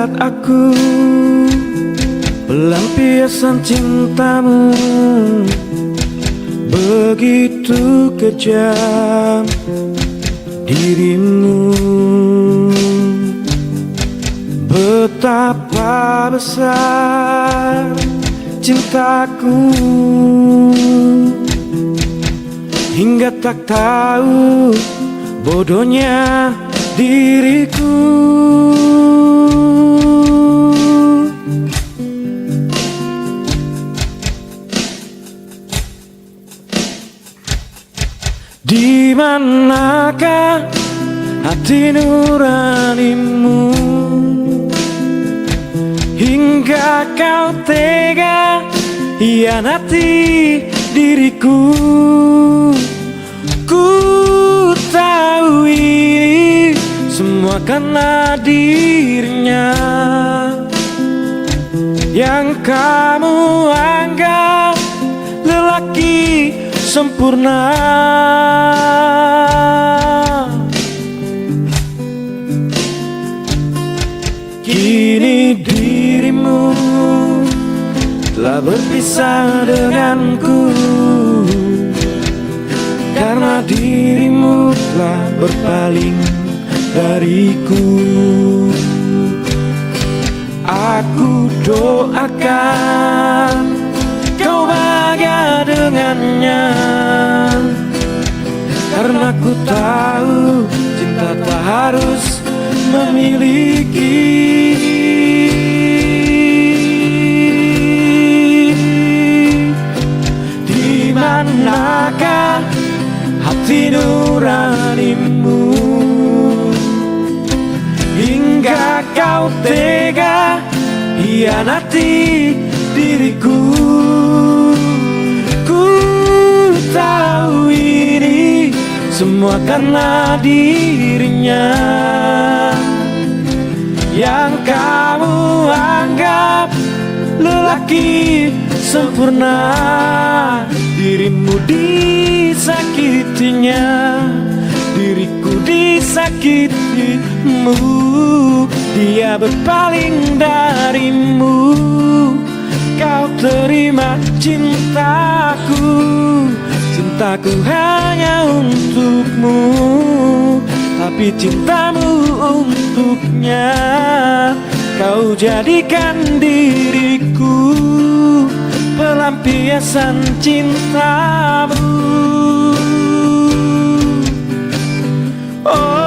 saat aku pelampiasan cintamu begitu kejam dirimu. Betapa besar cintaku hingga tak tahu bodohnya diriku. Di manakah hati nuranimu hingga kau tega hianati diriku? Ku tahu ini semua karena dirinya yang kamu anggap lelaki sempurna. Kini dirimu telah berpisah denganku karena dirimu telah berpaling dariku. Aku doakan kau bahagia dengannya, karena ku tahu cinta tak harus memiliki. Di manakah hati nuranimu hingga kau tega hianati diriku? Ku tahu ini semua karena dirinya yang kamu anggap lelaki sempurna. Dirimu disakitinya, diriku disakitimu. Dia berpaling darimu, kau terima cintaku. Cintaku hanya untukmu, tapi cintamu untuknya. Kau jadikan diriku pelampiasan cintamu. Oh.